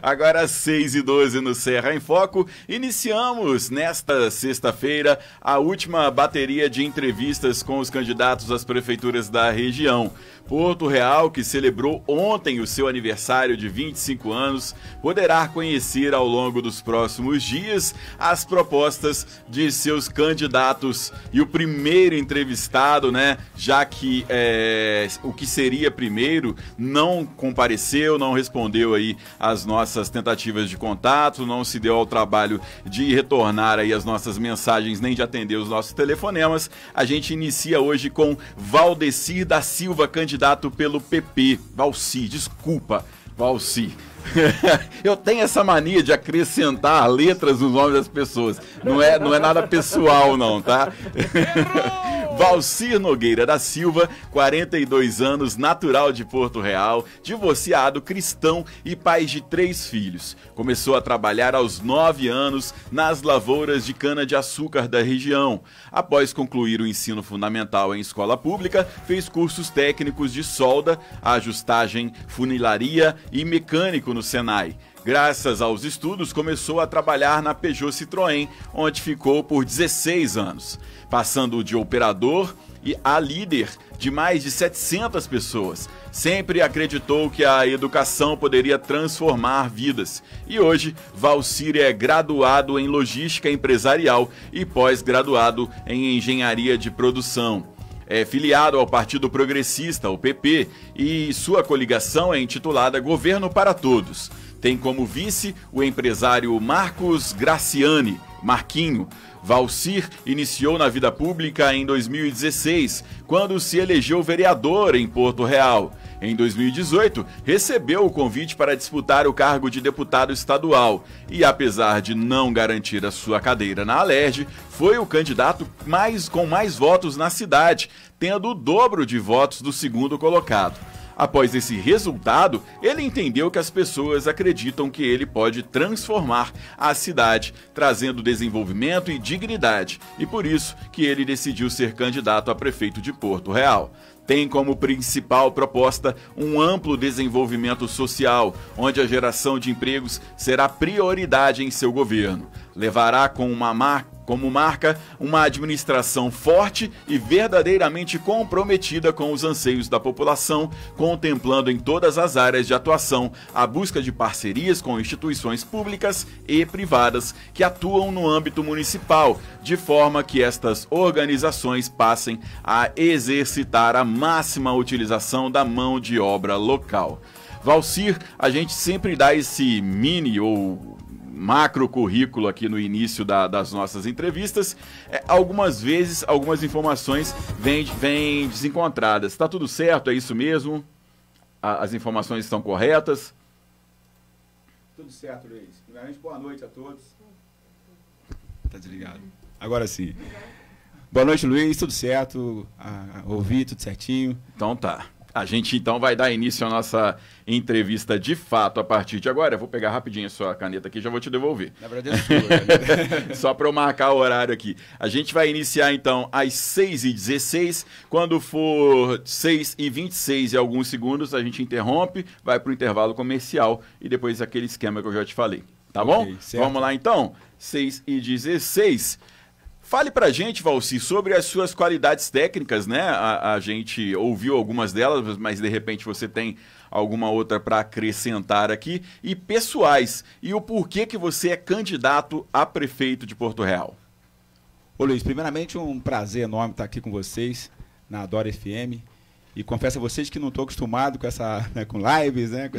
Agora às 6h12 no Serra em Foco, iniciamos nesta sexta-feira a última bateria de entrevistas com os candidatos às prefeituras da região. Porto Real, que celebrou ontem o seu aniversário de 25 anos, poderá conhecer ao longo dos próximos dias as propostas de seus candidatos. E o primeiro entrevistado, né, já que o que seria primeiro não compareceu, não respondeu aí às nossas tentativas de contato, não se deu ao trabalho de retornar aí as nossas mensagens, nem de atender os nossos telefonemas. A gente inicia hoje com Valdecir da Silva, candidato pelo PP. Valci, desculpa, Valci. Eu tenho essa mania de acrescentar letras nos nomes das pessoas. Não é nada pessoal, não, tá? Valcir Nogueira da Silva, 42 anos, natural de Porto Real, divorciado, cristão e pai de 3 filhos. Começou a trabalhar aos 9 anos nas lavouras de cana-de-açúcar da região. Após concluir o ensino fundamental em escola pública, fez cursos técnicos de solda, ajustagem, funilaria e mecânico no Senai. Graças aos estudos, começou a trabalhar na Peugeot Citroën, onde ficou por 16 anos, passando de operador a líder de mais de 700 pessoas. Sempre acreditou que a educação poderia transformar vidas. E hoje, Valcir é graduado em logística empresarial e pós-graduado em engenharia de produção. É filiado ao Partido Progressista, o PP, e sua coligação é intitulada Governo para Todos. Tem como vice o empresário Marcos Graciani, Marquinho. Valcir iniciou na vida pública em 2016, quando se elegeu vereador em Porto Real. Em 2018, recebeu o convite para disputar o cargo de deputado estadual e, apesar de não garantir a sua cadeira na Alerj, foi o candidato com mais votos na cidade, tendo o dobro de votos do segundo colocado. Após esse resultado, ele entendeu que as pessoas acreditam que ele pode transformar a cidade, trazendo desenvolvimento e dignidade, e por isso que ele decidiu ser candidato a prefeito de Porto Real. Tem como principal proposta um amplo desenvolvimento social, onde a geração de empregos será prioridade em seu governo. Levará como marca uma administração forte e verdadeiramente comprometida com os anseios da população, contemplando em todas as áreas de atuação a busca de parcerias com instituições públicas e privadas que atuam no âmbito municipal, de forma que estas organizações passem a exercitar a máxima utilização da mão de obra local. Valcir, a gente sempre dá esse mini ou macro currículo aqui no início das nossas entrevistas. Algumas vezes, algumas informações vêm desencontradas. Está tudo certo? É isso mesmo? As informações estão corretas? Tudo certo, Luiz. Primeiramente, boa noite a todos. Tá desligado. Agora sim. Boa noite, Luiz. Tudo certo? Ouvi tudo certinho. Então tá. A gente então vai dar início à nossa entrevista de fato a partir de agora. Eu vou pegar rapidinho a sua caneta aqui e já vou te devolver. Na verdade é sua. Só para eu marcar o horário aqui. A gente vai iniciar então às 6h16. Quando for 6h26 e alguns segundos, a gente interrompe, vai para o intervalo comercial e depois aquele esquema que eu já te falei. Tá bom? Certo. Vamos lá então? 6h16. Fale pra gente, Valcir, sobre as suas qualidades técnicas, né? A gente ouviu algumas delas, mas de repente você tem alguma outra para acrescentar aqui. E pessoais, e o porquê que você é candidato a prefeito de Porto Real. Ô Luiz, primeiramente um prazer enorme estar aqui com vocês na Adora FM. E confesso a vocês que não estou acostumado com com lives, né? Com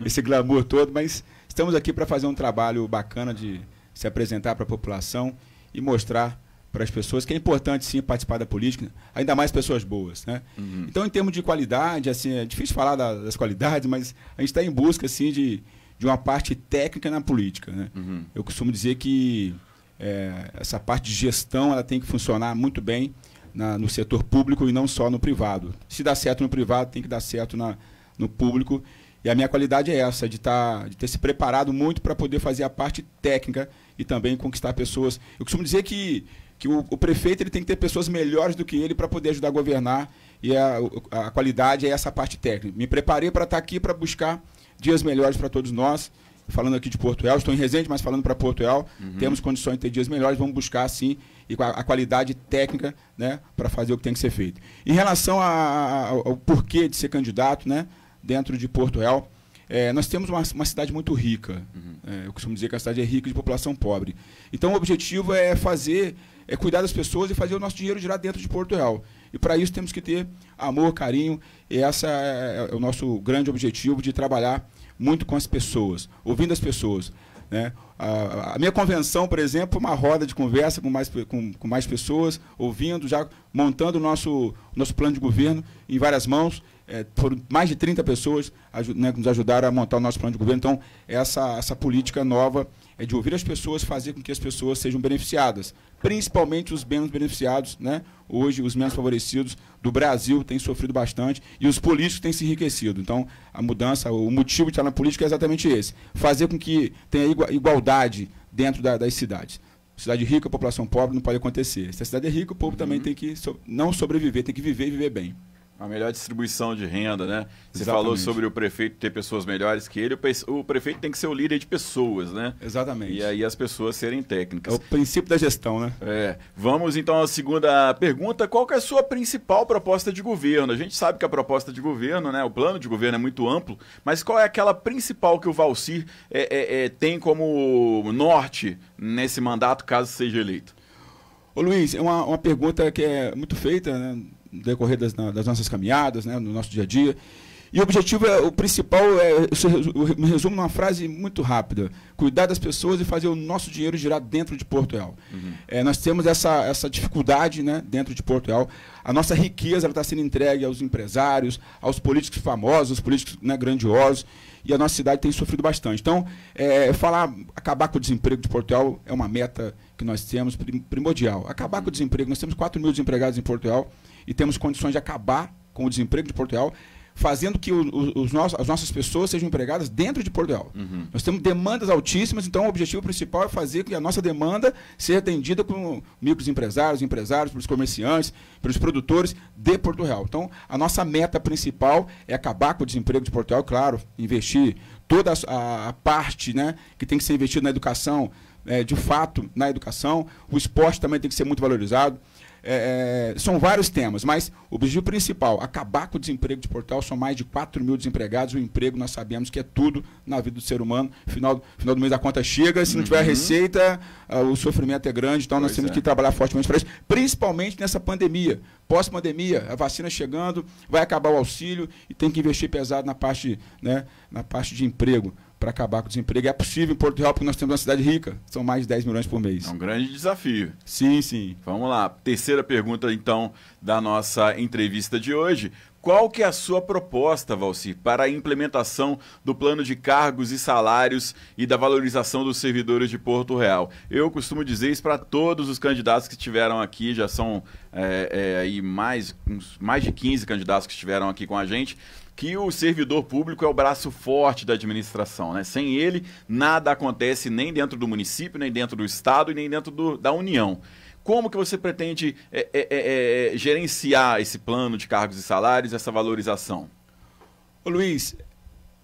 esse glamour todo, mas estamos aqui para fazer um trabalho bacana de se apresentar para a população e mostrar para as pessoas que é importante sim participar da política, ainda mais pessoas boas, né? Uhum. Então, em termos de qualidade, assim, é difícil falar das qualidades, mas a gente está em busca assim de uma parte técnica na política, né? Uhum. Eu costumo dizer que essa parte de gestão ela tem que funcionar muito bem no setor público e não só no privado. Se dá certo no privado, tem que dar certo no público. E a minha qualidade é essa, de ter se preparado muito para poder fazer a parte técnica e também conquistar pessoas. Eu costumo dizer que o prefeito ele tem que ter pessoas melhores do que ele para poder ajudar a governar, e a qualidade é essa parte técnica. Me preparei para estar aqui para buscar dias melhores para todos nós. Falando aqui de Porto Real, estou em Resende, mas falando para Porto Real, temos condições de ter dias melhores, vamos buscar, sim, e com a qualidade técnica, né, para fazer o que tem que ser feito. Em relação ao porquê de ser candidato, né, dentro de Porto Real, nós temos uma cidade muito rica. Eu costumo dizer que a cidade é rica de população pobre. Então, o objetivo é cuidar das pessoas e fazer o nosso dinheiro girar dentro de Porto Real. E para isso temos que ter amor, carinho, e esse é o nosso grande objetivo, de trabalhar muito com as pessoas, ouvindo as pessoas, né? A minha convenção, por exemplo, uma roda de conversa com mais pessoas, ouvindo, já montando o nosso plano de governo em várias mãos. Foram mais de 30 pessoas, né, que nos ajudaram a montar o nosso plano de governo. Então, essa política nova é de ouvir as pessoas, fazer com que as pessoas sejam beneficiadas, principalmente os menos beneficiados, né? Hoje, os menos favorecidos do Brasil têm sofrido bastante e os políticos têm se enriquecido. Então, a mudança, o motivo de estar na política é exatamente esse: fazer com que tenha igualdade dentro das cidades. Cidade rica, população pobre, não pode acontecer. Se a cidade é rica, o povo também tem que não sobreviver, tem que viver e viver bem. A melhor distribuição de renda, né? Você Exatamente. falou sobre o prefeito ter pessoas melhores que ele. O prefeito tem que ser o líder de pessoas, né? Exatamente. E aí as pessoas serem técnicas. É o princípio da gestão, né? Vamos então à segunda pergunta. Qual que é a sua principal proposta de governo? A gente sabe que a proposta de governo, né? O plano de governo é muito amplo, mas qual é aquela principal que o Valcir tem como norte nesse mandato, caso seja eleito? Ô Luiz, é uma pergunta que é muito feita, né, no decorrer das nossas caminhadas, né, no nosso dia a dia. E o objetivo, o principal, eu resumo numa frase muito rápida: cuidar das pessoas e fazer o nosso dinheiro girar dentro de Porto Real. Nós temos essa dificuldade, né, dentro de Porto Real. A nossa riqueza está sendo entregue aos empresários, aos políticos famosos, aos políticos, né, grandiosos, e a nossa cidade tem sofrido bastante. Então, acabar com o desemprego de Porto Real é uma meta que nós temos primordial. Acabar com o desemprego. Nós temos 4 mil desempregados em Porto Real e temos condições de acabar com o desemprego de Porto Real, fazendo que as nossas pessoas sejam empregadas dentro de Porto Real. Nós temos demandas altíssimas, então o objetivo principal é fazer com que a nossa demanda seja atendida por microempresários, empresários, pelos comerciantes, pelos produtores de Porto Real. Então, a nossa meta principal é acabar com o desemprego de Porto Real, claro, investir toda a parte, né, que tem que ser investida na educação, de fato, na educação. O esporte também tem que ser muito valorizado. São vários temas, mas o objetivo principal, acabar com o desemprego de Porto Real. São mais de 4 mil desempregados. O emprego, nós sabemos que é tudo na vida do ser humano. Final do mês a conta chega, se não tiver receita, o sofrimento é grande. Então nós temos que trabalhar fortemente para isso, principalmente nessa pandemia. Pós-pandemia, a vacina chegando, vai acabar o auxílio e tem que investir pesado na parte, né, na parte de emprego, para acabar com o desemprego. É possível em Porto Real, porque nós temos uma cidade rica. São mais de 10 milhões por mês. É um grande desafio. Sim, sim. Vamos lá. Terceira pergunta, então, da nossa entrevista de hoje. Qual que é a sua proposta, Valcir, para a implementação do plano de cargos e salários e da valorização dos servidores de Porto Real? Eu costumo dizer isso para todos os candidatos que estiveram aqui, já são aí mais de 15 candidatos que estiveram aqui com a gente, que o servidor público é o braço forte da administração, né? Sem ele, nada acontece nem dentro do município, nem dentro do estado e nem dentro da União. Como que você pretende gerenciar esse plano de cargos e salários, essa valorização? Ô Luiz,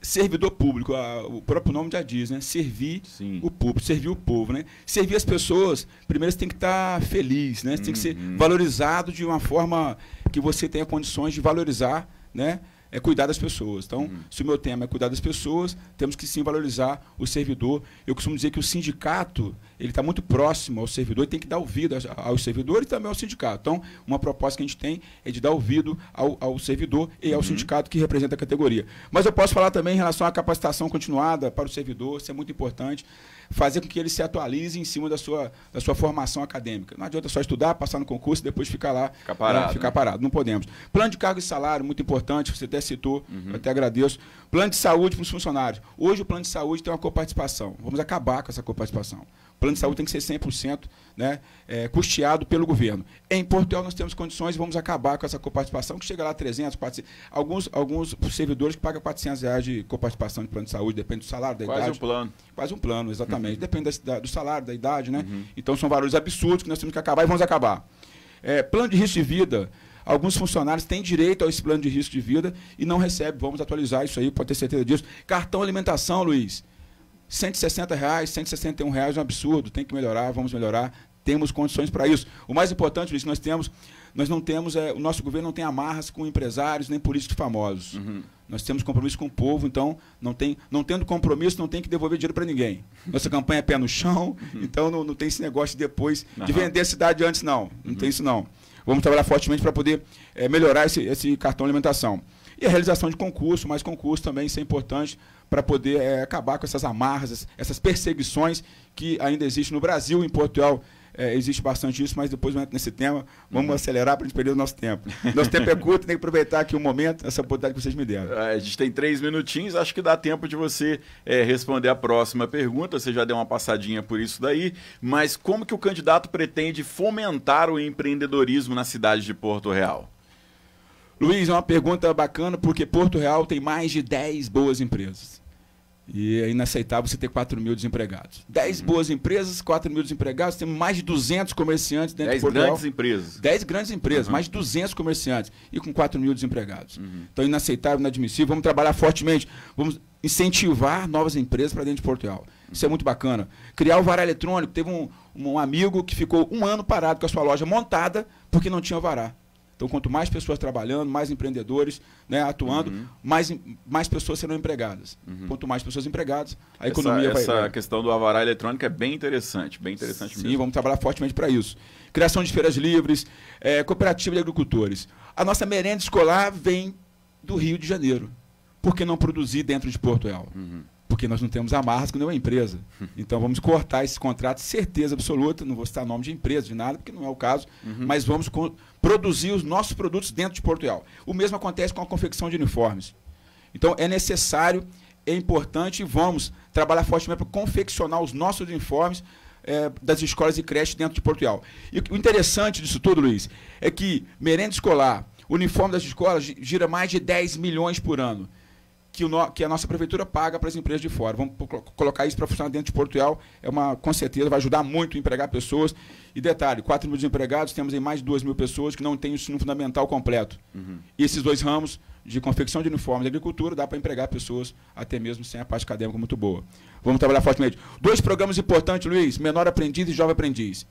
servidor público, o próprio nome já diz, né? Servir o público, servir o povo, né? Servir as pessoas, primeiro você tem que estar feliz, né? Você tem que ser valorizado de uma forma que você tenha condições de valorizar, né? Cuidar das pessoas. Então, se o meu tema é cuidar das pessoas, temos que sim valorizar o servidor. Eu costumo dizer que o sindicato, ele está muito próximo ao servidor e tem que dar ouvido ao servidor e também ao sindicato. Então, uma proposta que a gente tem é de dar ouvido ao servidor e ao sindicato que representa a categoria. Mas eu posso falar também em relação à capacitação continuada para o servidor, isso é muito importante, fazer com que ele se atualize em cima da sua formação acadêmica. Não adianta só estudar, passar no concurso e depois ficar lá, ficar parado. Não podemos. Plano de cargo e salário, muito importante, você até citou, eu até agradeço. Plano de saúde para os funcionários. Hoje o plano de saúde tem uma coparticipação. Vamos acabar com essa coparticipação. O plano de saúde tem que ser 100%, né, custeado pelo governo. Em Porto Real nós temos condições e vamos acabar com essa coparticipação, que chega lá a 300, 400. Alguns servidores que pagam R$400 de coparticipação de plano de saúde, depende do salário, da idade. Quase um plano. Quase um plano, exatamente. Depende do salário, da idade, né? Então são valores absurdos que nós temos que acabar e vamos acabar. Plano de risco de vida. alguns funcionários têm direito a esse plano de risco de vida e não recebem. Vamos atualizar isso aí, pode ter certeza disso. Cartão alimentação, Luiz, R$160, R$161 é um absurdo, tem que melhorar, vamos melhorar, temos condições para isso. O mais importante, Luiz, nós não temos, o nosso governo não tem amarras com empresários nem políticos famosos. Nós temos compromisso com o povo, então não tendo compromisso, não tem que devolver dinheiro para ninguém. Nossa campanha é pé no chão, então não tem esse negócio de depois de vender a cidade antes, não tem isso não. Vamos trabalhar fortemente para poder melhorar esse cartão alimentação. E a realização de concurso, mais concurso também, isso é importante para poder acabar com essas amarras, essas perseguições que ainda existem no Brasil, em Portugal. Existe bastante isso, mas depois eu entro nesse tema. Vamos acelerar para a gente perder o nosso tempo. Nosso tempo é curto, tem que aproveitar aqui um momento, essa oportunidade que vocês me deram. A gente tem 3 minutinhos, acho que dá tempo de você responder a próxima pergunta. Você já deu uma passadinha por isso daí, mas como que o candidato pretende fomentar o empreendedorismo na cidade de Porto Real? Luiz, é uma pergunta bacana, porque Porto Real tem mais de 10 boas empresas. E é inaceitável você ter 4 mil desempregados. 10 boas empresas, 4 mil desempregados, temos mais de 200 comerciantes dentro de Portugal. 10 grandes empresas. 10 grandes empresas, mais de 200 comerciantes e com 4 mil desempregados. Então, inaceitável, inadmissível. Vamos trabalhar fortemente, vamos incentivar novas empresas para dentro de Portugal. Isso é muito bacana. Criar o Vará Eletrônico. Teve um amigo que ficou 1 ano parado com a sua loja montada porque não tinha Vará. Então, quanto mais pessoas trabalhando, mais empreendedores, né, atuando, mais pessoas serão empregadas. Quanto mais pessoas empregadas, a economia vai... Essa questão do Alvará Eletrônico é bem interessante mesmo. Sim, vamos trabalhar fortemente para isso. Criação de feiras livres, cooperativa de agricultores. A nossa merenda escolar vem do Rio de Janeiro. Por que não produzir dentro de Porto Real? Porque nós não temos amarras com nenhuma empresa. Então, vamos cortar esse contrato, certeza absoluta, não vou citar nome de empresa, de nada, porque não é o caso, mas vamos produzir os nossos produtos dentro de Porto Real. O mesmo acontece com a confecção de uniformes. Então, é necessário, é importante, e vamos trabalhar fortemente para confeccionar os nossos uniformes das escolas e creches dentro de Porto Real. E o interessante disso tudo, Luiz, é que merenda escolar, uniforme das escolas, gira mais de 10 milhões por ano. Que a nossa prefeitura paga para as empresas de fora. Vamos colocar isso para funcionar dentro de Porto Real, com certeza vai ajudar muito a empregar pessoas. E detalhe, 4 mil desempregados, temos aí mais de 2 mil pessoas que não têm o ensino fundamental completo. E esses 2 ramos de confecção de uniformes e agricultura dá para empregar pessoas até mesmo sem a parte acadêmica muito boa. Vamos trabalhar fortemente. 2 programas importantes, Luiz, menor aprendiz e jovem aprendiz.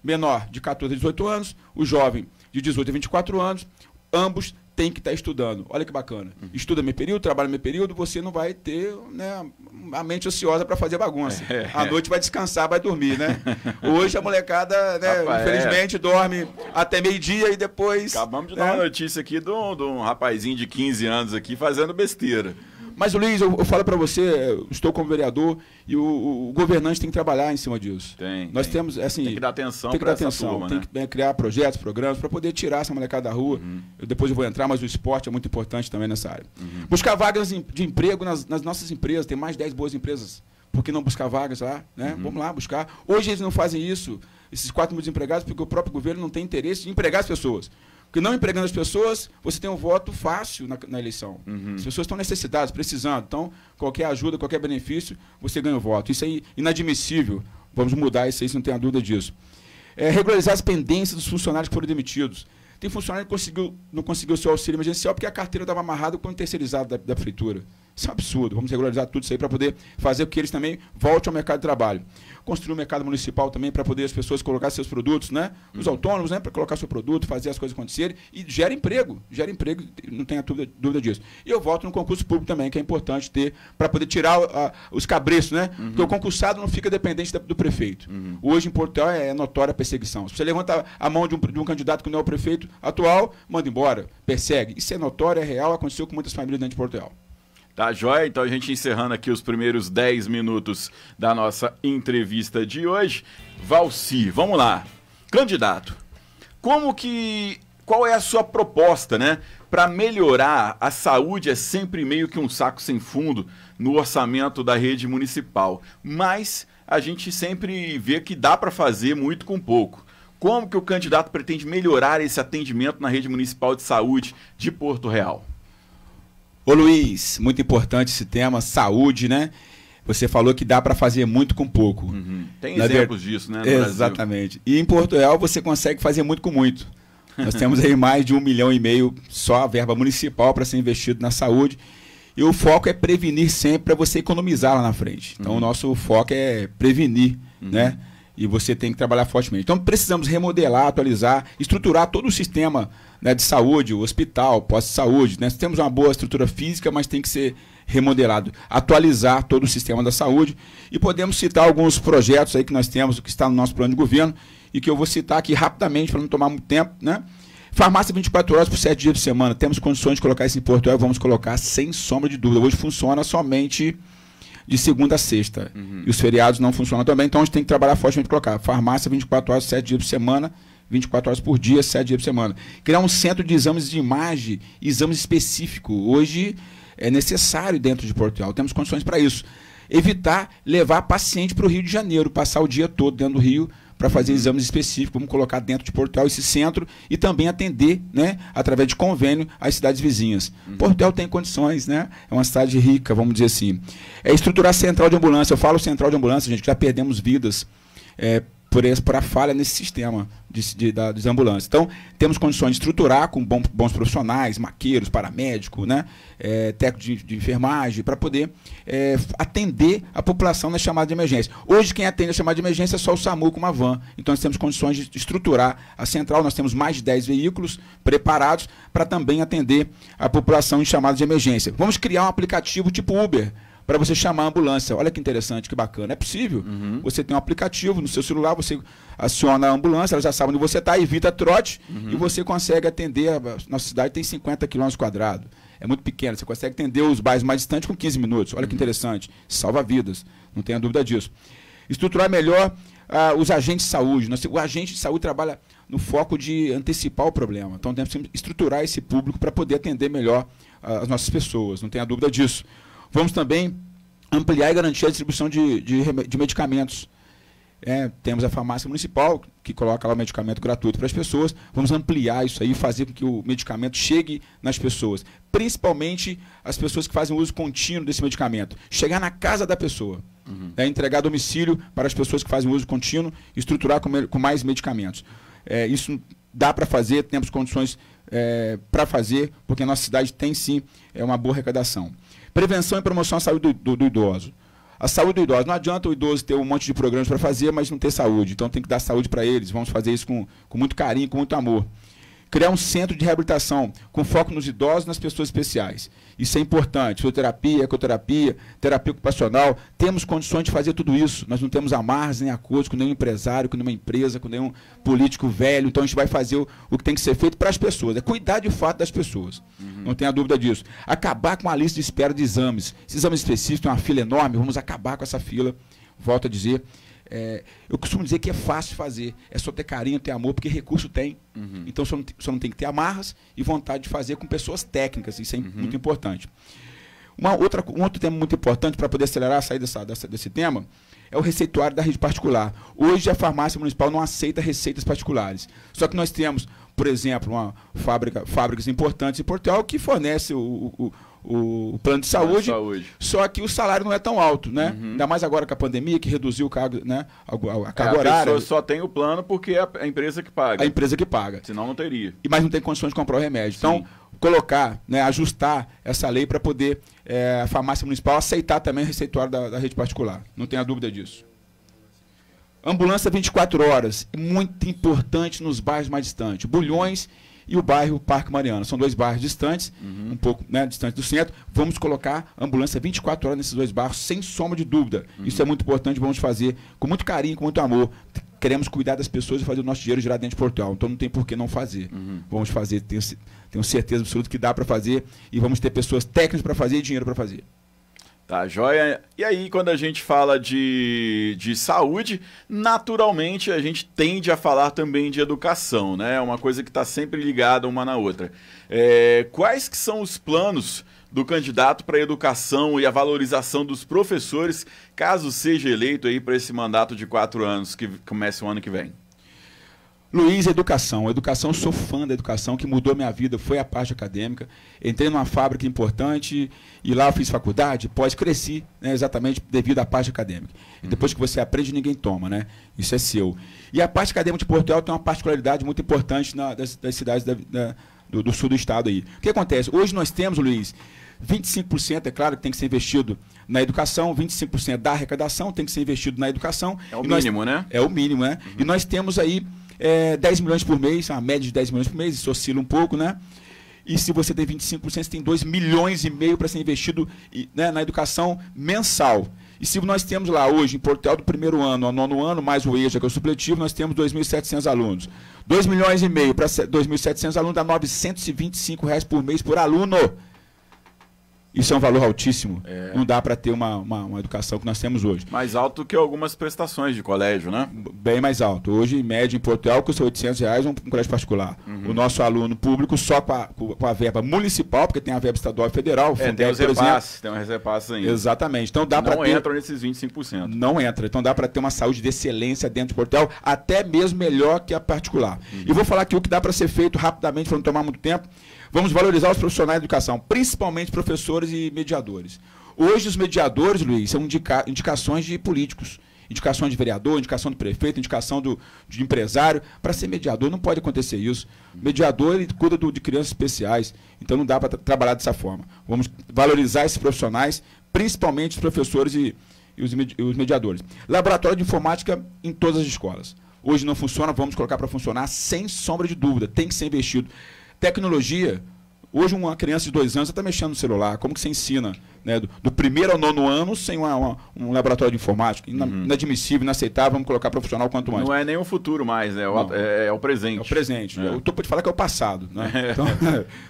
Menor de 14 a 18 anos, o jovem de 18 a 24 anos, ambos tem que estar estudando. Olha que bacana. Estuda meio período, trabalha meio período, você não vai ter, né, a mente ociosa para fazer bagunça. À noite vai descansar, vai dormir, né? Hoje a molecada, né, infelizmente, dorme até meio-dia e depois... Acabamos de dar uma notícia aqui de um rapazinho de 15 anos aqui fazendo besteira. Mas, Luiz, eu falo para você, estou como vereador e o governante tem que trabalhar em cima disso. Nós temos, assim... Tem que dar atenção para essa turma, tem que criar projetos, programas para poder tirar essa molecada da rua. Depois eu vou entrar, mas o esporte é muito importante também nessa área. Buscar vagas de emprego nas nossas empresas. Tem mais de 10 boas empresas. Por que não buscar vagas lá? Né? Vamos lá buscar. Hoje eles não fazem isso, esses 4 mil desempregados, porque o próprio governo não tem interesse de empregar as pessoas. Porque não empregando as pessoas, você tem um voto fácil na eleição. As pessoas estão necessitadas, precisando. Então, qualquer ajuda, qualquer benefício, você ganha o voto. Isso é inadmissível. Vamos mudar isso aí, não tenha dúvida disso. Regularizar as pendências dos funcionários que foram demitidos. Tem funcionário que não conseguiu o seu auxílio emergencial porque a carteira estava amarrada com o terceirizado da prefeitura. Isso é um absurdo. Vamos regularizar tudo isso aí para poder fazer com que eles também voltem ao mercado de trabalho. Construir um mercado municipal também para poder as pessoas colocar seus produtos, né? Os autônomos, né? Para colocar seu produto, fazer as coisas acontecerem e gera emprego, não tenha dúvida disso. E eu volto no concurso público também, que é importante ter para poder tirar os cabreços, né? Porque o concursado não fica dependente do prefeito. Hoje em Portugal é notória a perseguição. Se você levanta a mão de um candidato que não é o prefeito atual, manda embora, persegue. Isso é notório, é real, aconteceu com muitas famílias dentro de Portugal. Tá, joia? Então a gente encerrando aqui os primeiros 10 minutos da nossa entrevista de hoje. Valci, vamos lá. Candidato, qual é a sua proposta, né? Para melhorar a saúde é sempre meio que um saco sem fundo no orçamento da rede municipal. Mas a gente sempre vê que dá para fazer muito com pouco. Como que o candidato pretende melhorar esse atendimento na rede municipal de saúde de Porto Real? Ô Luiz, muito importante esse tema, saúde, né? Você falou que dá para fazer muito com pouco. Tem exemplos disso, né? No Exatamente. Brasil. E em Porto Real você consegue fazer muito com muito. Nós temos aí mais de 1,5 milhão só a verba municipal para ser investido na saúde. E o foco é prevenir sempre para você economizar lá na frente. Então, o nosso foco é prevenir, né? E você tem que trabalhar fortemente. Então, precisamos remodelar, atualizar, estruturar todo o sistema, né, de saúde, o hospital, pós-saúde. Né? Temos uma boa estrutura física, mas tem que ser remodelado. Atualizar todo o sistema da saúde. E podemos citar alguns projetos aí que nós temos, que está no nosso plano de governo, e que eu vou citar aqui rapidamente, para não tomar muito tempo, né? Farmácia 24 horas por 7 dias por semana. Temos condições de colocar isso em Porto Velho, vamos colocar sem sombra de dúvida. Hoje funciona somente de segunda a sexta. E os feriados não funcionam também, então a gente tem que trabalhar fortemente para colocar. Farmácia 24 horas, 7 dias por semana, 24 horas por dia, 7 dias por semana. Criar um centro de exames de imagem, exames específicos. Hoje é necessário dentro de Porto Velho. Temos condições para isso. Evitar levar paciente para o Rio de Janeiro, passar o dia todo dentro do Rio, para fazer exames específicos, vamos colocar dentro de Porto Velho esse centro e também atender, né, através de convênio, as cidades vizinhas. Porto Velho tem condições, né? É uma cidade rica, vamos dizer assim. É estruturar central de ambulância. Eu falo central de ambulância, gente, que já perdemos vidas por a falha nesse sistema das ambulâncias. Então, temos condições de estruturar com bons profissionais, maqueiros, paramédicos, né, técnicos de enfermagem, para poder atender a população na chamada de emergência. Hoje, quem atende a chamada de emergência é só o SAMU com uma van. Então, nós temos condições de estruturar a central. Nós temos mais de 10 veículos preparados para também atender a população em chamada de emergência. Vamos criar um aplicativo tipo Uber, para você chamar a ambulância. Olha que interessante, que bacana. É possível. Você tem um aplicativo no seu celular, você aciona a ambulância, ela já sabe onde você está, evita trote, e você consegue atender. Nossa cidade tem 50 km². É muito pequena. Você consegue atender os bairros mais distantes com 15 minutos. Olha que interessante. Salva vidas. Não tenha dúvida disso. Estruturar melhor os agentes de saúde. O agente de saúde trabalha no foco de antecipar o problema. Então, temos que estruturar esse público para poder atender melhor as nossas pessoas. Não tenha dúvida disso. Vamos também ampliar e garantir a distribuição de medicamentos. Temos a farmácia municipal, que coloca lá o medicamento gratuito para as pessoas. Vamos ampliar isso aí, fazer com que o medicamento chegue nas pessoas. Principalmente as pessoas que fazem uso contínuo desse medicamento. Chegar na casa da pessoa. Entregar a domicílio para as pessoas que fazem uso contínuo, estruturar com mais medicamentos. Isso dá para fazer, temos condições para fazer, porque a nossa cidade tem sim uma boa arrecadação. Prevenção e promoção à saúde do idoso. A saúde do idoso. Não adianta o idoso ter um monte de programas para fazer, mas não ter saúde. Então tem que dar saúde para eles. Vamos fazer isso com muito carinho, com muito amor. Criar um centro de reabilitação com foco nos idosos e nas pessoas especiais. Isso é importante. Fisioterapia, ecoterapia, terapia ocupacional. Temos condições de fazer tudo isso. Nós não temos amarras nem acordos com nenhum empresário, com nenhuma empresa, com nenhum político velho. Então a gente vai fazer o que tem que ser feito para as pessoas. É cuidar de fato das pessoas. Não tenha dúvida disso. Acabar com a lista de espera de exames. Esses exames específicos têm uma fila enorme. Vamos acabar com essa fila. Volto a dizer. Eu costumo dizer que é fácil fazer, é só ter carinho, ter amor, porque recurso tem. Então só não tem que ter amarras e vontade de fazer com pessoas técnicas, isso é muito importante. Um outro tema muito importante para poder acelerar a saída desse tema é o receituário da rede particular. Hoje a farmácia municipal não aceita receitas particulares, só que nós temos, por exemplo, fábricas importantes em Porto Velho que fornece o plano de saúde, só que o salário não é tão alto, né? Ainda mais agora com a pandemia, que reduziu o cargo, né? A carga horária. A pessoa só tem o plano porque é a empresa que paga. A empresa que paga. Senão não teria. Mas não tem condições de comprar o remédio. Sim. Então, colocar, né, ajustar essa lei para poder a farmácia municipal aceitar também o receituário da rede particular. Não tenha dúvida disso. Ambulância 24 horas, muito importante nos bairros mais distantes. Bulhões e o bairro Parque Mariana. São 2 bairros distantes, um pouco, né, distantes do centro. Vamos colocar ambulância 24 horas nesses 2 bairros, sem sombra de dúvida. Isso é muito importante, vamos fazer com muito carinho, com muito amor. Queremos cuidar das pessoas e fazer o nosso dinheiro girar dentro de Porto Velho. Então não tem por que não fazer. Vamos fazer, tenho certeza absoluta que dá para fazer e vamos ter pessoas técnicas para fazer e dinheiro para fazer. Tá, joia. E aí, quando a gente fala de saúde, naturalmente a gente tende a falar também de educação, né? É uma coisa que está sempre ligada uma na outra. Quais que são os planos do candidato para a educação e a valorização dos professores, caso seja eleito aí para esse mandato de 4 anos que começa o ano que vem? Luiz, educação. Educação, sou fã da educação, que mudou minha vida, foi a parte acadêmica. Entrei numa fábrica importante e lá eu fiz faculdade, cresci, né, exatamente devido à parte acadêmica. E depois que você aprende, ninguém toma, né? Isso é seu. E a parte acadêmica de Porto Real tem uma particularidade muito importante das cidades do sul do estado aí. O que acontece? Hoje nós temos, Luiz, 25%, é claro que tem que ser investido na educação, 25% da arrecadação tem que ser investido na educação. É o mínimo, né? É o mínimo, né? E nós temos aí 10 milhões por mês, uma média de 10 milhões por mês, isso oscila um pouco, né? E se você tem 25%, você tem 2,5 milhões para ser investido, né, na educação mensal. E se nós temos lá hoje, em Porto Real, do primeiro ano ao nono ano, mais o EJA, que é o supletivo, nós temos 2.700 alunos. 2,5 milhões para 2.700 alunos dá R$ 925 por mês por aluno. Isso é um valor altíssimo. Não dá para ter uma educação que nós temos hoje. Mais alto que algumas prestações de colégio, né? Bem mais alto. Hoje, em média, em Porto Real, custa R$ 800 um colégio particular. O nosso aluno público, só com a verba municipal, porque tem a verba estadual e federal. Tem os repasses, tem uns repasses ainda. Exatamente. Então dá para ter... Não entram nesses 25%. Não entra. Então dá para ter uma saúde de excelência dentro de Porto Real, até mesmo melhor que a particular. E vou falar aqui o que dá para ser feito rapidamente, para não tomar muito tempo. Vamos valorizar os profissionais de educação, principalmente professores e mediadores. Hoje, os mediadores, Luiz, são indicações de políticos, indicação de vereador, indicação do prefeito, indicação de empresário. Para ser mediador, não pode acontecer isso. Mediador, ele cuida de crianças especiais, então não dá para trabalhar dessa forma. Vamos valorizar esses profissionais, principalmente os professores e os mediadores. Laboratório de informática em todas as escolas. Hoje não funciona, vamos colocar para funcionar sem sombra de dúvida, tem que ser investido. Tecnologia, hoje uma criança de 2 anos está mexendo no celular, como que você ensina, né, do primeiro ao nono ano sem um laboratório de informática? Inadmissível, inaceitável, vamos colocar profissional quanto mais. Não é nem o futuro mais, é o presente. É o presente. Eu estou para falar que é o passado. Né?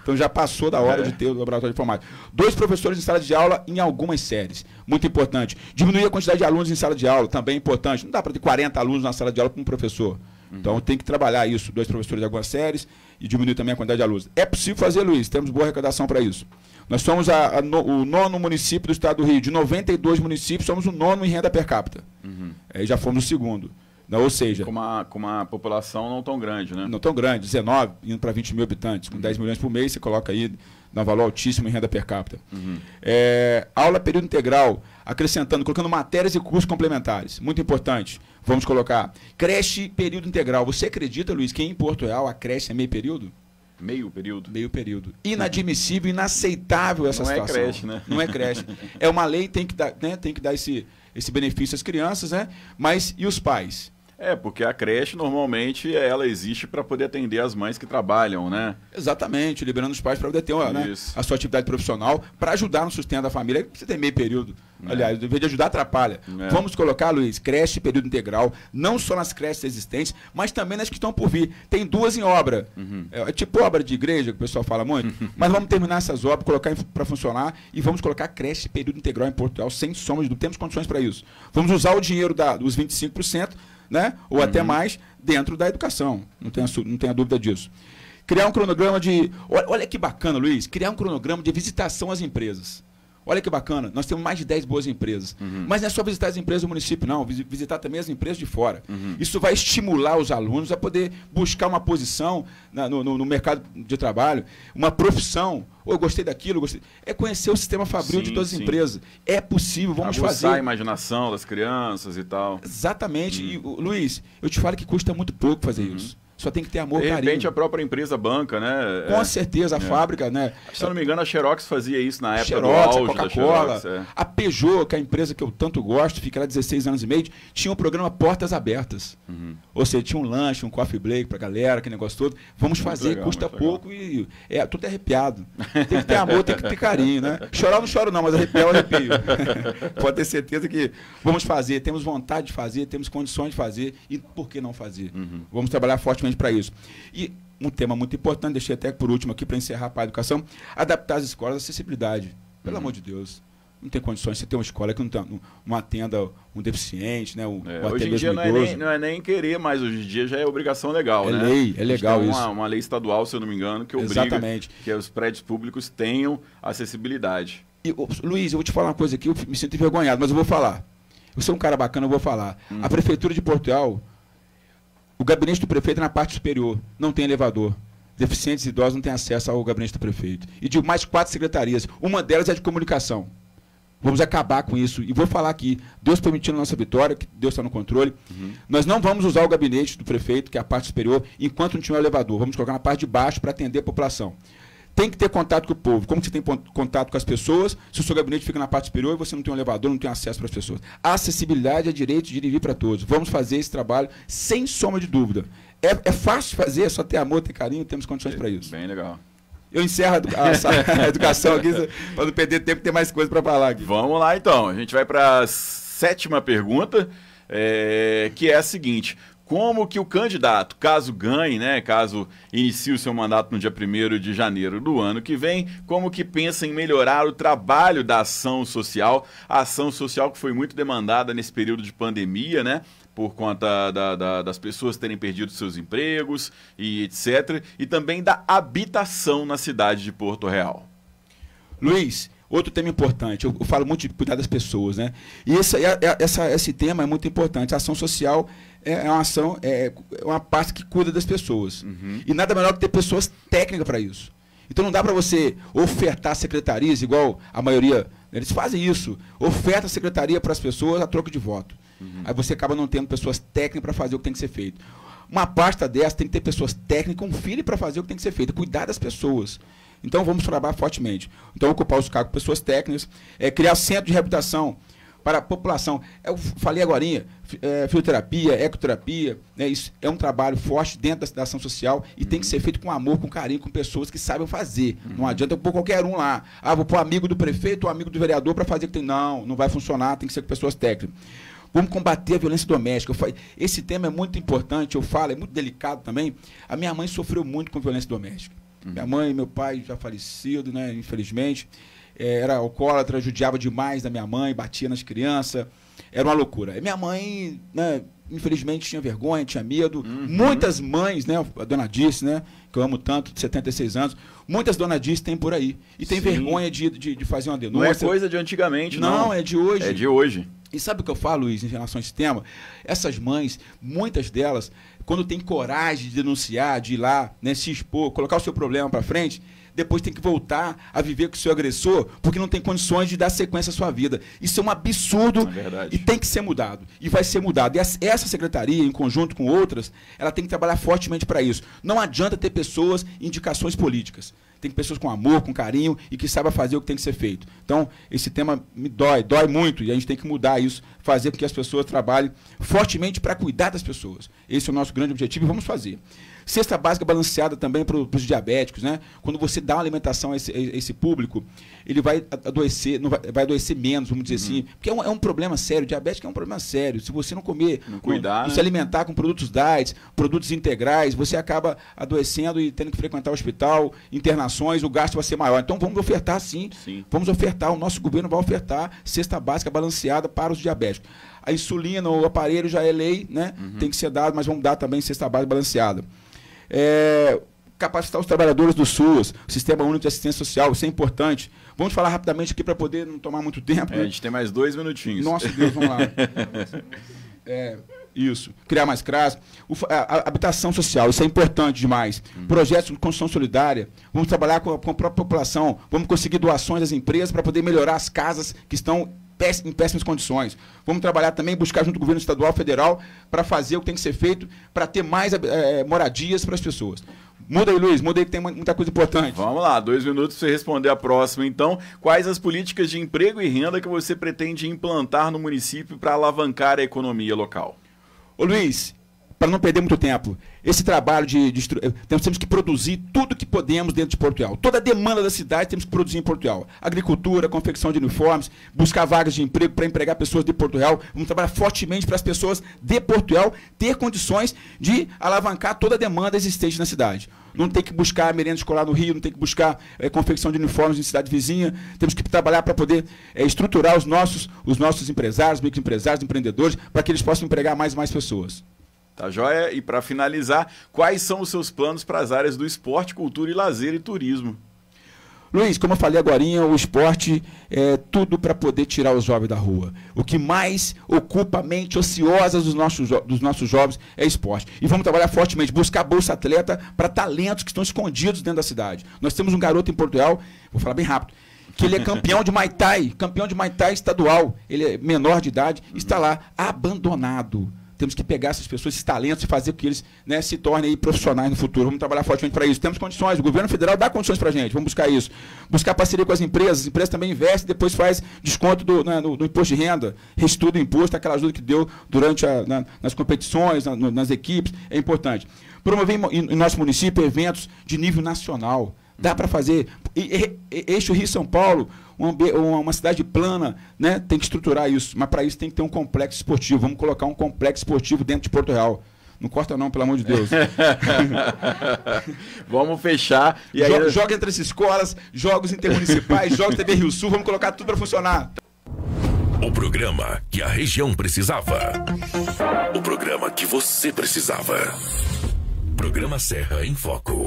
Então já passou da hora de ter o laboratório de informática. 2 professores em sala de aula em algumas séries, muito importante. Diminuir a quantidade de alunos em sala de aula, também importante. Não dá para ter 40 alunos na sala de aula com um professor. Então tem que trabalhar isso, 2 professores de algumas séries e diminuir também a quantidade de alunos. É possível fazer, Luiz, temos boa arrecadação para isso. Nós somos o 9º município do estado do Rio, de 92 municípios, somos o 9º em renda per capita. Aí já fomos o 2º. Ou seja... Com uma população não tão grande, né? Não tão grande, 19, indo para 20 mil habitantes. Com 10 milhões por mês, você coloca aí, dá um valor altíssimo em renda per capita. Aula período integral, acrescentando, colocando matérias e cursos complementares. Muito importante. Vamos colocar creche período integral. Você acredita, Luiz, que em Porto Real a creche é meio período? Meio período? Meio período. Inadmissível, inaceitável essa situação. Não é creche, né? Não é creche. É uma lei, tem que dar esse benefício às crianças, né? Mas e os pais? Porque a creche, normalmente, ela existe para poder atender as mães que trabalham, né? Exatamente, liberando os pais para poder ter a sua atividade profissional, para ajudar no sustento da família. Você tem meio período. Aliás, em vez de ajudar, atrapalha. Vamos colocar, Luiz, creche período integral, não só nas creches existentes, mas também nas que estão por vir. Tem 2 em obra. É tipo obra de igreja, que o pessoal fala muito, mas vamos terminar essas obras, colocar para funcionar e vamos colocar creche período integral em Porto Real, sem sombra de dúvida. Temos condições para isso. Vamos usar o dinheiro dos 25%, né? Ou até mais, dentro da educação. Não tenha dúvida disso. Criar um cronograma de... Olha que bacana, Luiz. Criar um cronograma de visitação às empresas. Olha que bacana. Nós temos mais de 10 boas empresas. Mas não é só visitar as empresas do município, não. Visitar também as empresas de fora. Isso vai estimular os alunos a poder buscar uma posição no mercado de trabalho, uma profissão. Eu gostei daquilo, gostei. É conhecer o sistema fabril de todas as empresas. É possível, vamos fazer. A imaginação das crianças e tal. Exatamente. E, Luiz, eu te falo que custa muito pouco fazer isso. Só tem que ter amor, carinho. De repente a própria empresa banca, né? Com certeza, a fábrica, né? Se eu não me engano, a Xerox fazia isso na época do Xerox, auge a Coca-Cola. A Peugeot, que é a empresa que eu tanto gosto, fica lá 16 anos e meio, tinha um programa Portas Abertas. Ou seja, tinha um lanche, um coffee break pra galera, aquele negócio todo. Vamos fazer, legal, custa pouco e tudo é arrepiado. Tem que ter amor, tem que ter carinho, né? Chorar eu não choro não, mas arrepiar eu arrepio. Pode ter certeza que vamos fazer, temos vontade de fazer, temos condições de fazer e por que não fazer? Vamos trabalhar fortemente para isso. E um tema muito importante, deixei até por último aqui para encerrar para a educação, adaptar as escolas à acessibilidade. Pelo amor de Deus. Não tem condições de você ter uma escola que não atenda um deficiente, né? Hoje em dia não é nem querer, mas hoje em dia já é obrigação legal, né? É legal isso. Uma lei estadual, se eu não me engano, que obriga que os prédios públicos tenham acessibilidade. E, Luiz, eu vou te falar uma coisa aqui, eu me sinto envergonhado, mas eu vou falar. Eu sou um cara bacana, eu vou falar. A Prefeitura de Porto Real O gabinete do prefeito é na parte superior, não tem elevador. Deficientes e idosos não têm acesso ao gabinete do prefeito. E de mais 4 secretarias, uma delas é de comunicação. Vamos acabar com isso. E vou falar aqui, Deus permitindo a nossa vitória, que Deus está no controle, nós não vamos usar o gabinete do prefeito, que é a parte superior, enquanto não tiver o elevador. Vamos colocar na parte de baixo para atender a população. Tem que ter contato com o povo. Como que você tem contato com as pessoas se o seu gabinete fica na parte superior e você não tem um elevador, não tem acesso para as pessoas? A acessibilidade é direito de ir e vir para todos. Vamos fazer esse trabalho sem sombra de dúvida. É fácil de fazer, é só ter amor, ter carinho, temos condições para isso. Bem legal. Eu encerro a educação aqui, para não perder tempo, ter mais coisa para falar aqui. Vamos lá, então. A gente vai para a 7ª pergunta, que é a seguinte. Como que o candidato, caso ganhe, né, caso inicie o seu mandato no dia 1º de janeiro do ano que vem, como que pensa em melhorar o trabalho da ação social, a ação social que foi muito demandada nesse período de pandemia, né, por conta das pessoas terem perdido seus empregos e etc. E também da habitação na cidade de Porto Real. Luiz, outro tema importante, eu falo muito de cuidar das pessoas, né? E esse tema é muito importante. A ação social é uma ação, é uma parte que cuida das pessoas. E nada melhor que ter pessoas técnicas para isso. Então não dá para você ofertar secretarias, igual a maioria, eles fazem isso, oferta a secretaria para as pessoas a troco de voto. Aí você acaba não tendo pessoas técnicas para fazer o que tem que ser feito. Uma pasta dessa tem que ter pessoas técnicas com filho para fazer o que tem que ser feito, cuidar das pessoas. Então vamos trabalhar fortemente. Então ocupar os cargos com pessoas técnicas, criar centro de reabilitação para a população. Eu falei agorinha, fisioterapia, ecoterapia, né, isso é um trabalho forte dentro da ação social e tem que ser feito com amor, com carinho, com pessoas que sabem fazer. Não adianta eu pôr qualquer um lá. Vou pôr amigo do prefeito ou amigo do vereador para fazer o que tem. Não vai funcionar, tem que ser com pessoas técnicas. Vamos combater a violência doméstica. Esse tema é muito importante, eu falo, é muito delicado também. A minha mãe sofreu muito com violência doméstica. Minha mãe e meu pai já falecidos, né, infelizmente. Era alcoólatra, judiava demais da minha mãe, batia nas crianças. Era uma loucura. E minha mãe, né, infelizmente, tinha vergonha, tinha medo. Muitas mães, né, a dona Dirce, né, que eu amo tanto, de 76 anos, muitas dona Dirce tem por aí. E tem vergonha de fazer uma denúncia. Não é coisa de antigamente, não. Não, é de hoje. É de hoje. E sabe o que eu falo, Luiz, em relação a esse tema? Essas mães, muitas delas, quando tem coragem de denunciar, de ir lá, né, se expor, colocar o seu problema para frente, depois tem que voltar a viver com o seu agressor, porque não tem condições de dar sequência à sua vida. Isso é um absurdo e tem que ser mudado. E vai ser mudado. E essa secretaria, em conjunto com outras, ela tem que trabalhar fortemente para isso. Não adianta ter pessoas, indicações políticas. Tem pessoas com amor, com carinho e que saibam fazer o que tem que ser feito. Então, esse tema me dói muito e a gente tem que mudar isso, fazer com que as pessoas trabalhem fortemente para cuidar das pessoas. Esse é o nosso grande objetivo e vamos fazer. Cesta básica balanceada também para os diabéticos, né? Quando você dá uma alimentação a esse público, ele vai adoecer, vai adoecer menos, vamos dizer assim. Porque é um problema sério. Diabético é um problema sério. Se você não comer, não se alimentar com produtos diet, produtos integrais, você acaba adoecendo e tendo que frequentar o hospital, internações, o gasto vai ser maior. Então vamos ofertar sim. Vamos ofertar, o nosso governo vai ofertar cesta básica balanceada para os diabéticos. A insulina, o aparelho já é lei, né? Tem que ser dado, mas vamos dar também cesta básica balanceada. Capacitar os trabalhadores do SUS, o Sistema Único de Assistência Social, isso é importante. Vamos falar rapidamente aqui para poder não tomar muito tempo. A gente tem mais 2 minutinhos. Nossa Deus, vamos lá. Isso. Criar mais CRAS. A habitação social, isso é importante demais. Projetos de construção solidária. Vamos trabalhar com a própria população. Vamos conseguir doações das empresas para poder melhorar as casas que estão em péssimas condições. Vamos trabalhar também, buscar junto com o governo estadual e federal para fazer o que tem que ser feito para ter mais moradias para as pessoas. Muda aí, Luiz, muda aí que tem muita coisa importante. Vamos lá, 2 minutos para você responder a próxima. Então, quais as políticas de emprego e renda que você pretende implantar no município para alavancar a economia local? Ô Luiz, para não perder muito tempo, esse trabalho temos que produzir tudo que podemos dentro de Porto Real. Toda a demanda da cidade temos que produzir em Porto Real. Agricultura, confecção de uniformes, buscar vagas de emprego para empregar pessoas de Porto Real. Vamos trabalhar fortemente para as pessoas de Porto Real ter condições de alavancar toda a demanda existente na cidade. Não tem que buscar merenda escolar no Rio, não tem que buscar confecção de uniformes em cidade vizinha. Temos que trabalhar para poder estruturar os nossos empresários, microempresários, empreendedores, para que eles possam empregar mais e mais pessoas. Tá joia? E para finalizar, quais são os seus planos para as áreas do esporte, cultura e lazer e turismo? Luiz, como eu falei agorinha, o esporte é tudo para poder tirar os jovens da rua. O que mais ocupa a mente ociosa dos nossos jovens é esporte. E vamos trabalhar fortemente, buscar Bolsa Atleta para talentos que estão escondidos dentro da cidade. Nós temos um garoto em Portugal, vou falar bem rápido, que ele é campeão de Muay Thai estadual. Ele é menor de idade, está lá abandonado. Temos que pegar essas pessoas, esses talentos, e fazer com que eles, né, se tornem aí profissionais no futuro. Vamos trabalhar fortemente para isso. Temos condições, o governo federal dá condições para a gente, vamos buscar isso. Buscar parceria com as empresas também investem, depois faz desconto no imposto de renda, restitui o imposto, aquela ajuda que deu durante nas competições, nas equipes, é importante. Promover em nosso município eventos de nível nacional. Dá para fazer. Eixo Rio-São Paulo, uma cidade plana, né? Tem que estruturar isso. Mas para isso tem que ter um complexo esportivo. Vamos colocar um complexo esportivo dentro de Porto Real. Não corta não, pelo amor de Deus. Vamos fechar. E aí... Joga entre as escolas, jogos intermunicipais, jogos TV Rio Sul, vamos colocar tudo para funcionar. O programa que a região precisava. O programa que você precisava. Programa Serra em Foco.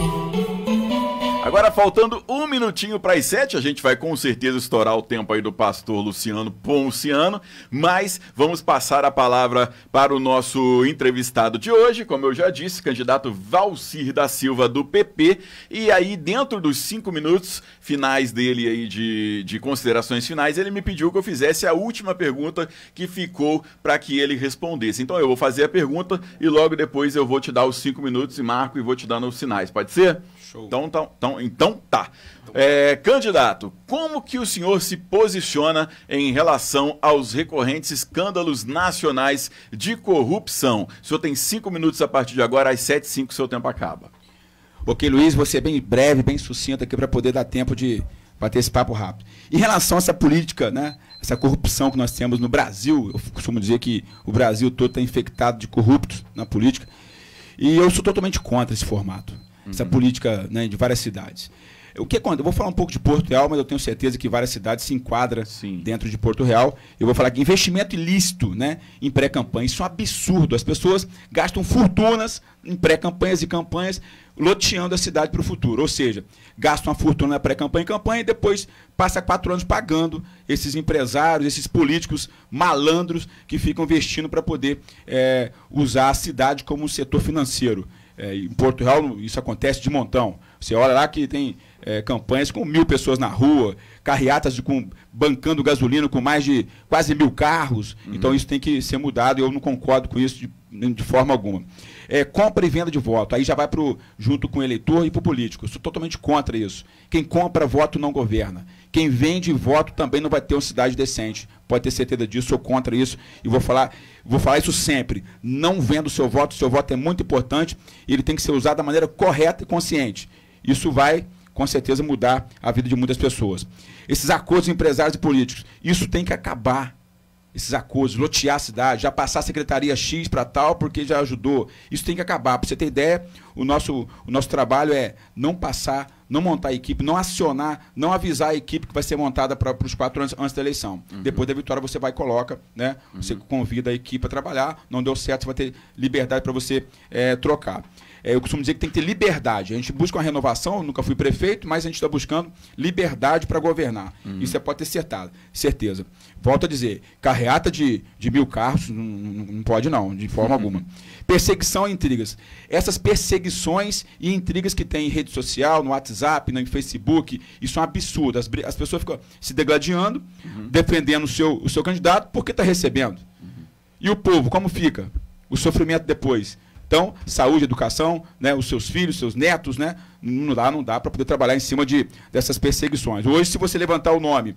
Agora, faltando 1 minutinho para as 7, a gente vai com certeza estourar o tempo aí do pastor Luciano Ponciano, mas vamos passar a palavra para o nosso entrevistado de hoje, como eu já disse, candidato Valcir da Silva, do PP, e aí dentro dos 5 minutos finais dele aí de considerações finais, ele me pediu que eu fizesse a última pergunta que ficou para que ele respondesse. Então eu vou fazer a pergunta e logo depois eu vou te dar os 5 minutos e marco e vou te dando os sinais, pode ser? Show. Então tá. Candidato, como que o senhor se posiciona em relação aos recorrentes escândalos nacionais de corrupção? O senhor tem 5 minutos a partir de agora, às 7h05 seu tempo acaba. Ok, Luiz, você é bem breve, bem sucinto aqui para poder dar tempo de bater esse papo rápido. Em relação a essa política, né, essa corrupção que nós temos no Brasil, eu costumo dizer que o Brasil todo está infectado de corruptos na política, e eu sou totalmente contra esse formato. Essa política, né, de várias cidades. O que acontece? Eu vou falar um pouco de Porto Real, mas eu tenho certeza que várias cidades se enquadram dentro de Porto Real. Eu vou falar que investimento ilícito, né, em pré-campanha. Isso é um absurdo. As pessoas gastam fortunas em pré-campanhas e campanhas, loteando a cidade para o futuro. Ou seja, gastam uma fortuna na pré-campanha e campanha e depois passa 4 anos pagando esses empresários, esses políticos malandros que ficam investindo para poder usar a cidade como um setor financeiro. Em Porto Real isso acontece de montão. Você olha lá que tem campanhas com 1.000 pessoas na rua, carreatas bancando gasolina com mais de quase 1.000 carros. Então isso tem que ser mudado e eu não concordo com isso de forma alguma. Compra e venda de voto, aí já vai junto com o eleitor e para o político. Eu sou totalmente contra isso. Quem compra voto não governa. Quem vende voto também não vai ter uma cidade decente. Pode ter certeza disso, sou contra isso e vou falar isso sempre. Não venda o seu voto é muito importante e ele tem que ser usado da maneira correta e consciente. Isso vai, com certeza, mudar a vida de muitas pessoas. Esses acordos empresários e políticos, isso tem que acabar. Esses acordos, lotear a cidade, já passar a secretaria X para tal, porque já ajudou. Isso tem que acabar. Para você ter ideia, o nosso trabalho é não passar, não montar a equipe, não acionar, não avisar a equipe que vai ser montada para os 4 anos antes da eleição. Depois da vitória você vai e coloca, né? Você convida a equipe a trabalhar, não deu certo, você vai ter liberdade para você trocar. Eu costumo dizer que tem que ter liberdade. A gente busca uma renovação, eu nunca fui prefeito, mas a gente está buscando liberdade para governar. Isso você pode ter certeza. Volto a dizer, carreata de 1.000 carros, não pode não, de forma alguma. Perseguição e intrigas. Essas perseguições e intrigas que tem em rede social, no WhatsApp, no Facebook, isso é um absurdo. As pessoas ficam se degladiando, defendendo o seu candidato porque está recebendo. E o povo, como fica? O sofrimento depois. Então, saúde, educação, né, os seus filhos, seus netos, né, não dá para poder trabalhar em cima dessas perseguições. Hoje, se você levantar o nome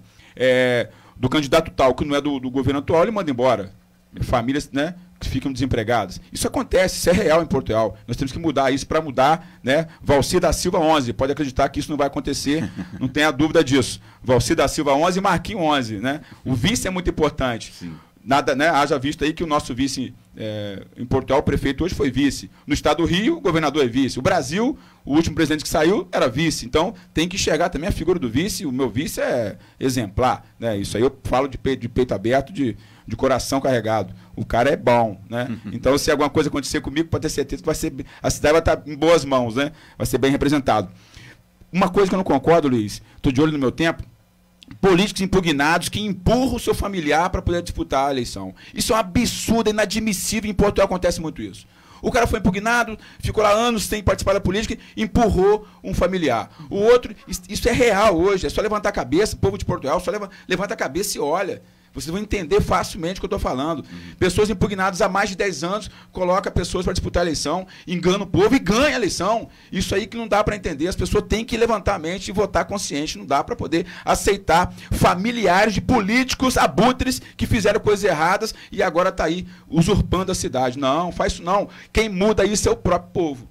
do candidato tal, que não é do governo atual, ele manda embora. Famílias, né, que ficam desempregadas. Isso acontece, isso é real em Porto Real. Nós temos que mudar isso para mudar, né? Valcir da Silva 11, pode acreditar que isso não vai acontecer, não tenha dúvida disso. Valcir da Silva 11 e Marquinhos 11, né? O vice é muito importante. Sim. Nada, né? Haja visto aí que o nosso vice em Portugal, o prefeito hoje foi vice. No estado do Rio, o governador é vice. O Brasil, o último presidente que saiu era vice. Então, tem que enxergar também a figura do vice. O meu vice é exemplar, né? Isso aí eu falo de peito aberto, de coração carregado. O cara é bom, né? Então, se alguma coisa acontecer comigo, pode ter certeza que a cidade vai estar em boas mãos, né? Vai ser bem representado. Uma coisa que eu não concordo, Luiz, estou de olho no meu tempo, políticos impugnados que empurram o seu familiar para poder disputar a eleição. Isso é um absurdo, inadmissível, em Portugal acontece muito isso. O cara foi impugnado, ficou lá anos sem participar da política, empurrou um familiar. O outro, isso é real hoje, é só levantar a cabeça, povo de Portugal, só levanta a cabeça e olha. Vocês vão entender facilmente o que eu estou falando. Pessoas impugnadas há mais de 10 anos, coloca pessoas para disputar a eleição, engana o povo e ganha a eleição. Isso aí que não dá para entender. As pessoas têm que levantar a mente e votar consciente. Não dá para poder aceitar familiares de políticos abutres que fizeram coisas erradas e agora está aí usurpando a cidade. Não, faz isso não. Quem muda isso é o próprio povo.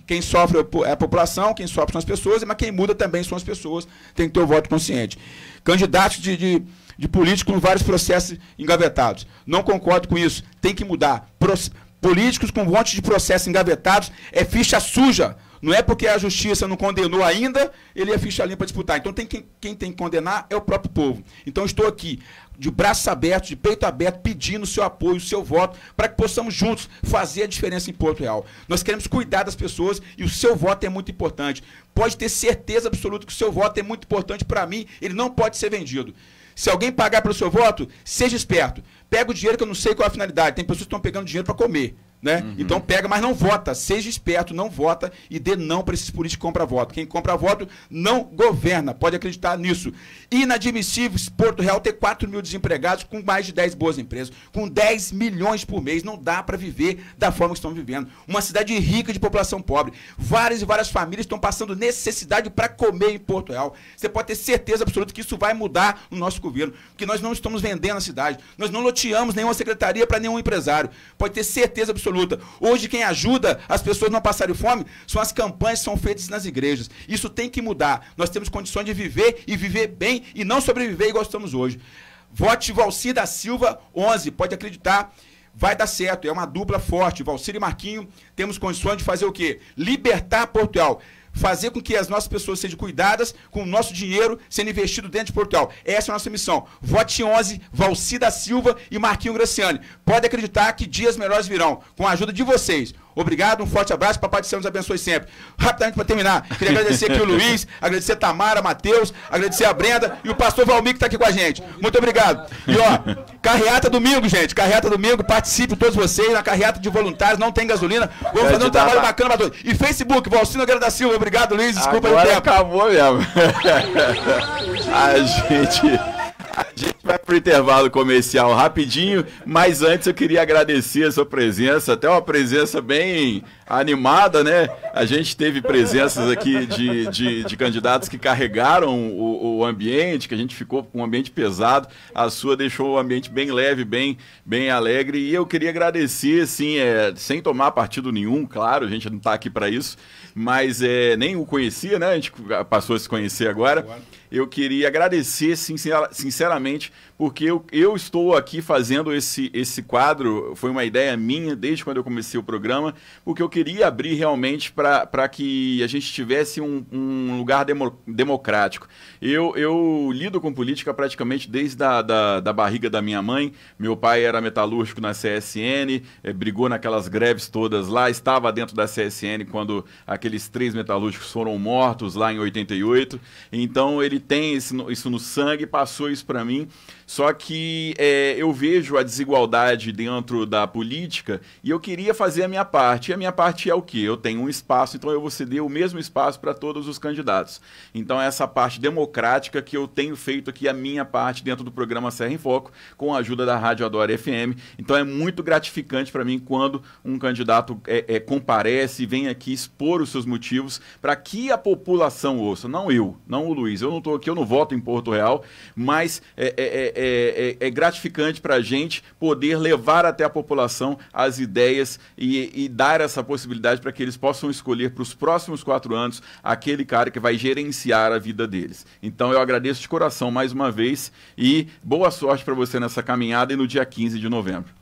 Quem sofre é a população, quem sofre são as pessoas, mas quem muda também são as pessoas. Tem que ter o voto consciente. Candidatos de políticos com vários processos engavetados. Não concordo com isso. Tem que mudar. Políticos com um monte de processos engavetados é ficha suja. Não é porque a justiça não condenou ainda, ele é ficha limpa para disputar. Então quem tem que condenar é o próprio povo. Então estou aqui, de braços abertos, de peito aberto, pedindo o seu apoio, o seu voto, para que possamos juntos fazer a diferença em Porto Real. Nós queremos cuidar das pessoas e o seu voto é muito importante. Pode ter certeza absoluta que o seu voto é muito importante para mim, ele não pode ser vendido. Se alguém pagar pelo seu voto, seja esperto. Pega o dinheiro, que eu não sei qual é a finalidade. Tem pessoas que estão pegando dinheiro para comer. Né? Então pega, mas não vota. Seja esperto, não vota e dê não para esses políticos que compram voto. Quem compra voto não governa. Pode acreditar nisso. Inadmissível Porto Real ter 4 mil desempregados com mais de 10 boas empresas. Com 10 milhões por mês. Não dá para viver da forma que estão vivendo. Uma cidade rica de população pobre. Várias e várias famílias estão passando necessidade para comer em Porto Real. Você pode ter certeza absoluta que isso vai mudar no nosso governo. Porque nós não estamos vendendo a cidade. Nós não loteamos nenhuma secretaria para nenhum empresário. Pode ter certeza absoluta. Hoje quem ajuda as pessoas a não passarem fome são as campanhas que são feitas nas igrejas. Isso tem que mudar. Nós temos condições de viver e viver bem e não sobreviver igual estamos hoje. Vote Valcir da Silva 11, pode acreditar. Vai dar certo, é uma dupla forte. Valcir e Marquinho, temos condições de fazer o quê? Libertar Portugal. Fazer com que as nossas pessoas sejam cuidadas com o nosso dinheiro sendo investido dentro de Portugal. Essa é a nossa missão. Vote 11, Valcir da Silva e Marquinho Graciani. Pode acreditar que dias melhores virão, com a ajuda de vocês. Obrigado, um forte abraço, Papai do Céu nos abençoe sempre. Rapidamente para terminar, queria agradecer aqui o Luiz, agradecer a Tamara, Matheus, agradecer a Brenda e o pastor Valmir que está aqui com a gente. Muito obrigado. E ó, carreata domingo, gente, carreata domingo, participe todos vocês na carreata de voluntários, não tem gasolina, vamos fazer um trabalho bacana para todos. E Facebook, Valcir Nogueira da Silva, obrigado Luiz, desculpa aí o tempo. Acabou mesmo. A gente vai pro intervalo comercial rapidinho, mas antes eu queria agradecer a sua presença, até uma presença bem animada, né? A gente teve presenças aqui de candidatos que carregaram o ambiente, que a gente ficou com um ambiente pesado, a sua deixou o ambiente bem leve, bem alegre, e eu queria agradecer, assim, sem tomar partido nenhum, claro, a gente não está aqui para isso, mas nem o conhecia, né? A gente passou a se conhecer agora. Eu queria agradecer sinceramente, porque eu estou aqui fazendo esse quadro, foi uma ideia minha desde quando eu comecei o programa, porque eu queria abrir realmente para que a gente tivesse um lugar democrático. Eu lido com política praticamente desde da barriga da minha mãe. Meu pai era metalúrgico na CSN, brigou naquelas greves todas lá, estava dentro da CSN quando aqueles 3 metalúrgicos foram mortos lá em 88. Então ele tem isso no sangue, passou isso para mim. Só que eu vejo a desigualdade dentro da política e eu queria fazer a minha parte. E a minha parte é o quê? Eu tenho um espaço, então eu vou ceder o mesmo espaço para todos os candidatos. Então essa parte democrática que eu tenho feito aqui, a minha parte dentro do programa Serra em Foco, com a ajuda da Rádio Adora FM. Então é muito gratificante para mim quando um candidato comparece e vem aqui expor os seus motivos para que a população ouça. Não eu, não o Luiz. Eu não estou aqui, eu não voto em Porto Real, mas é gratificante para a gente poder levar até a população as ideias e dar essa possibilidade para que eles possam escolher para os próximos 4 anos aquele cara que vai gerenciar a vida deles. Então eu agradeço de coração mais uma vez e boa sorte para você nessa caminhada e no dia 15 de novembro.